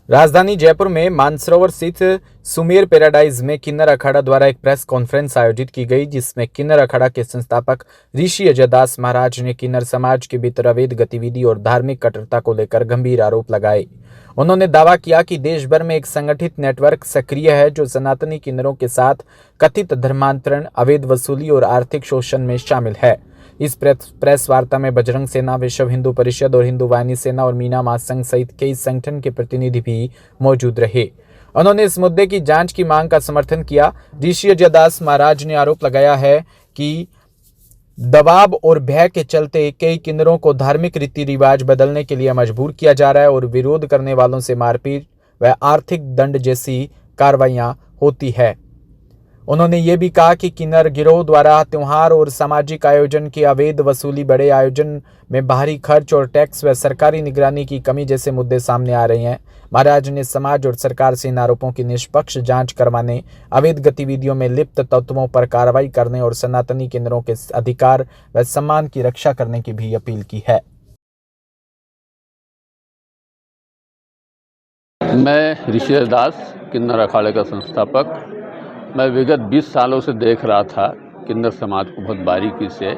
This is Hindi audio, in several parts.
राजधानी जयपुर में मानसरोवर स्थित सुमेर पैराडाइज में किन्नर अखाड़ा द्वारा एक प्रेस कॉन्फ्रेंस आयोजित की गई, जिसमें किन्नर अखाड़ा के संस्थापक ऋषि अजयदास महाराज ने किन्नर समाज के भीतर अवैध गतिविधि और धार्मिक कट्टरता को लेकर गंभीर आरोप लगाए। उन्होंने दावा किया कि देश भर में एक संगठित नेटवर्क सक्रिय है जो सनातनी किन्नरों के साथ कथित धर्मांतरण, अवैध वसूली और आर्थिक शोषण में शामिल है। इस प्रेस वार्ता में बजरंग सेना, विश्व हिंदू परिषद और हिंदू वाहिनी सेना और मीना महासंघ सहित कई संगठन के प्रतिनिधि भी मौजूद रहे। उन्होंने इस मुद्दे की जांच की मांग का समर्थन किया। ऋषि अजयदास महाराज ने आरोप लगाया है कि दबाव और भय के चलते कई किन्नरों को धार्मिक रीति रिवाज बदलने के लिए मजबूर किया जा रहा है और विरोध करने वालों से मारपीट व आर्थिक दंड जैसी कार्रवाइयां होती है। उन्होंने ये भी कहा कि किन्नर गिरोह द्वारा त्योहार और सामाजिक आयोजन की अवैध वसूली, बड़े आयोजन में बाहरी खर्च और टैक्स व सरकारी निगरानी की कमी जैसे मुद्दे सामने आ रहे हैं। महाराज ने समाज और सरकार से इन आरोपों की निष्पक्ष जांच करवाने, अवैध गतिविधियों में लिप्त तत्वों पर कार्रवाई करने और सनातनी किन्नरों के अधिकार व सम्मान की रक्षा करने की भी अपील की है। मैं ऋषि अजयदास, किन्नर अखाड़े का संस्थापक। मैं विगत 20 सालों से देख रहा था किन्नर समाज को बहुत बारीकी से।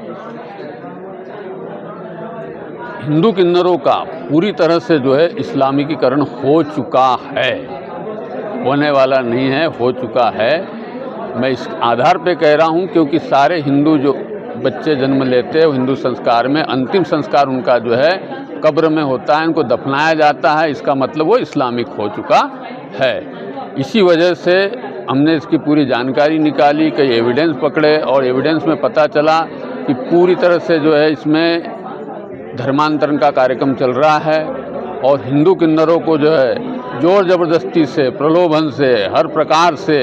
हिंदू किन्नरों का पूरी तरह से जो है इस्लामिकीकरण हो चुका है, होने वाला नहीं है, हो चुका है। मैं इस आधार पे कह रहा हूँ क्योंकि सारे हिंदू जो बच्चे जन्म लेते हैं हिंदू संस्कार में अंतिम संस्कार उनका जो है कब्र में होता है, उनको दफनाया जाता है। इसका मतलब वो इस्लामिक हो चुका है। इसी वजह से हमने इसकी पूरी जानकारी निकाली, कई एविडेंस पकड़े और एविडेंस में पता चला कि पूरी तरह से जो है इसमें धर्मांतरण का कार्यक्रम चल रहा है और हिंदू किन्नरों को जो है जोर ज़बरदस्ती से, प्रलोभन से, हर प्रकार से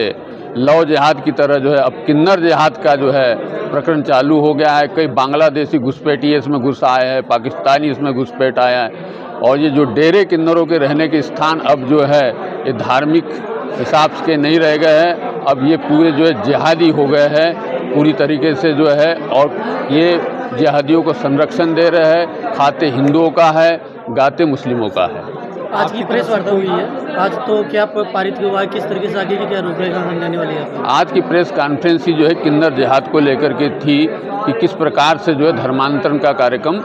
लव जिहाद की तरह जो है अब किन्नर जिहाद का जो है प्रकरण चालू हो गया है। कई बांग्लादेशी घुसपैठिए इसमें घुस आए हैं, पाकिस्तानी इसमें घुसपैठ आया है और ये जो डेरे किन्नरों के रहने के स्थान अब जो है ये धार्मिक हिसाब के नहीं रह गए हैं, अब ये पूरे जो है जिहादी हो गए हैं पूरी तरीके से जो है। और ये जिहादियों को संरक्षण दे रहे हैं, खाते हिंदुओं का है, गाते मुस्लिमों का है। आज की प्रेस वार्ता हुई है, आज तो क्या पारित हुआ है, किस तरीके से आगे की क्या रूपरेखा बनने वाली है? आज की प्रेस कॉन्फ्रेंस ही जो है किन्नर जिहाद को लेकर के थी कि किस प्रकार से जो है धर्मांतरण का कार्यक्रम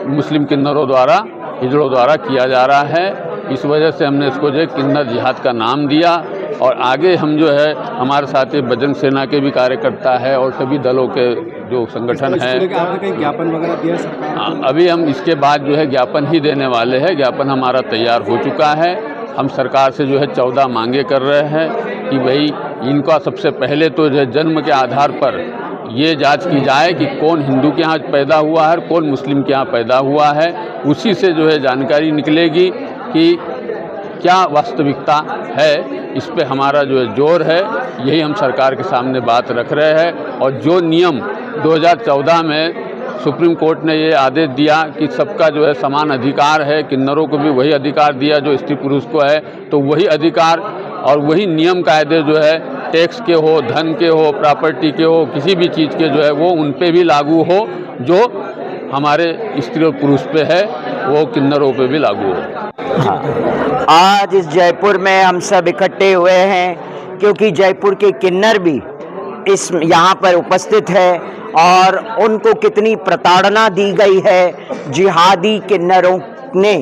मुस्लिम किन्नरों द्वारा, हिजड़ों द्वारा किया जा रहा है। इस वजह से हमने इसको जो है किन्नर जिहाद का नाम दिया और आगे हम जो है हमारे साथ बजरंग सेना के भी कार्यकर्ता है और सभी दलों के जो संगठन है, ज्ञापन वगैरह दिया सरकार? अभी हम इसके बाद जो है ज्ञापन ही देने वाले हैं। ज्ञापन हमारा तैयार हो चुका है। हम सरकार से जो है 14 मांगे कर रहे हैं कि भाई इनका सबसे पहले तो जो है जन्म के आधार पर ये जांच की जाए कि कौन हिंदू के यहाँ पैदा हुआ है और कौन मुस्लिम के यहाँ पैदा हुआ है। उसी से जो है जानकारी निकलेगी कि क्या वास्तविकता है। इस पे हमारा जो है जोर है, यही हम सरकार के सामने बात रख रहे हैं। और जो नियम 2014 में सुप्रीम कोर्ट ने ये आदेश दिया कि सबका जो है समान अधिकार है, किन्नरों को भी वही अधिकार दिया जो स्त्री पुरुष को है, तो वही अधिकार और वही नियम कायदे जो है टैक्स के हो, धन के हो, प्रॉपर्टी के हो, किसी भी चीज़ के जो है वो उन पे भी लागू हो जो हमारे स्त्री और पुरुष पे है वो किन्नरों पे भी लागू हो। हाँ, आज इस जयपुर में हम सब इकट्ठे हुए हैं क्योंकि जयपुर के किन्नर भी इस यहाँ पर उपस्थित है और उनको कितनी प्रताड़ना दी गई है जिहादी किन्नरों ने।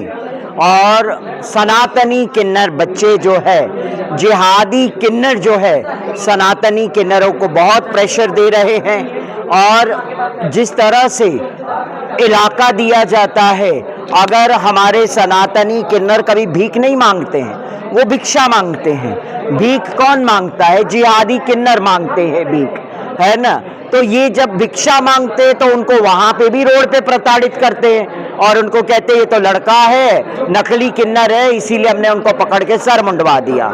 और सनातनी किन्नर बच्चे जो है, जिहादी किन्नर जो है सनातनी किन्नरों को बहुत प्रेशर दे रहे हैं और जिस तरह से इलाका दिया जाता है, अगर हमारे सनातनी किन्नर कभी भीख नहीं मांगते हैं, वो भिक्षा मांगते हैं। भीख कौन मांगता है? जिहादी किन्नर मांगते हैं भीख, है ना। तो ये जब भिक्षा मांगते हैं तो उनको वहां पे भी रोड पे प्रताड़ित करते हैं और उनको कहते हैं ये तो लड़का है, नकली किन्नर है, इसीलिए हमने उनको पकड़ के सर मुंडवा दिया।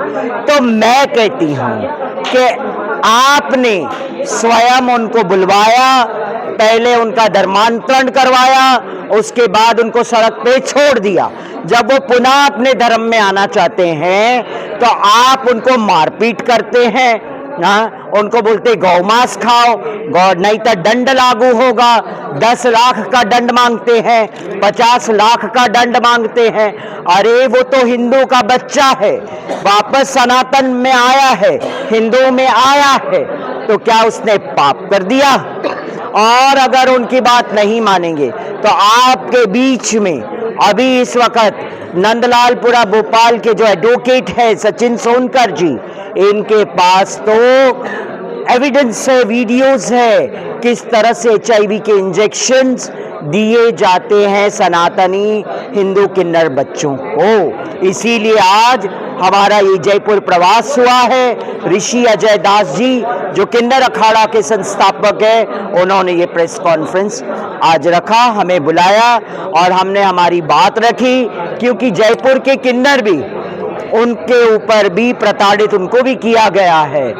तो मैं कहती हूँ कि आपने स्वयं उनको बुलवाया, पहले उनका धर्मांतरण करवाया, उसके बाद उनको सड़क पे छोड़ दिया। जब वो पुनः अपने धर्म में आना चाहते हैं तो आप उनको मारपीट करते हैं, उनको बोलते गौ मांस खाओ, गौ नहीं तो दंड लागू होगा। 10 लाख का दंड मांगते हैं, 50 लाख का दंड मांगते हैं। अरे वो तो हिंदू का बच्चा है, वापस सनातन में आया है, हिंदू में आया है, तो क्या उसने पाप कर दिया? और अगर उनकी बात नहीं मानेंगे तो आपके बीच में अभी इस वक्त नंदलालपुरा भोपाल के जो एडवोकेट है सचिन सोनकर जी, इनके पास तो एविडेंस है, वीडियोस है, किस तरह से HIV के इंजेक्शंस दिए जाते हैं सनातनी हिंदू किन्नर बच्चों को। इसीलिए आज हमारा ये जयपुर प्रवास हुआ है। ऋषि अजय दास जी जो किन्नर अखाड़ा के संस्थापक हैं, उन्होंने ये प्रेस कॉन्फ्रेंस आज रखा, हमें बुलाया और हमने हमारी बात रखी, क्योंकि जयपुर के किन्नर भी, उनके ऊपर भी प्रताड़ित उनको भी किया गया है।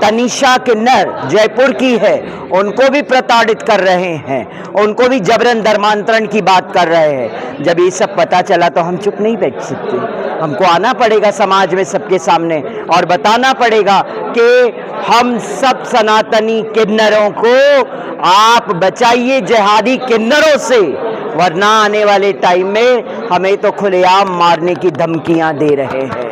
तनिषा किन्नर जयपुर की है, उनको भी प्रताड़ित कर रहे हैं, उनको भी जबरन धर्मांतरण की बात कर रहे हैं। जब ये सब पता चला तो हम चुप नहीं बैठ सकते, हमको आना पड़ेगा समाज में सबके सामने और बताना पड़ेगा कि हम सब सनातनी किन्नरों को आप बचाइए जिहादी किन्नरों से, वरना आने वाले टाइम में हमें तो खुलेआम मारने की धमकियां दे रहे हैं,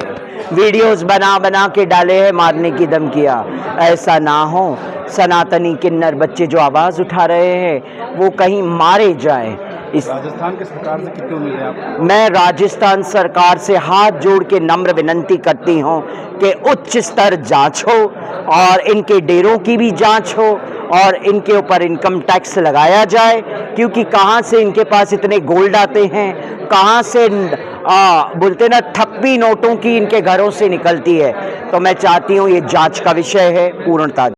वीडियोस बना बना के डाले हैं मारने की धमकियां। ऐसा ना हो, सनातनी किन्नर बच्चे जो आवाज़ उठा रहे हैं वो कहीं मारे जाएं। इस राजस्थान की सरकार से कितनी उम्मीद है आपको? मैं राजस्थान सरकार से हाथ जोड़ के नम्र विनंती करती हूं कि उच्च स्तर जांच हो और इनके डेरों की भी जांच हो और इनके ऊपर इनकम टैक्स लगाया जाए, क्योंकि कहां से इनके पास इतने गोल्ड आते हैं, कहां से बोलते ना थप्पी नोटों की इनके घरों से निकलती है। तो मैं चाहती हूं ये जांच का विषय है, पूर्णता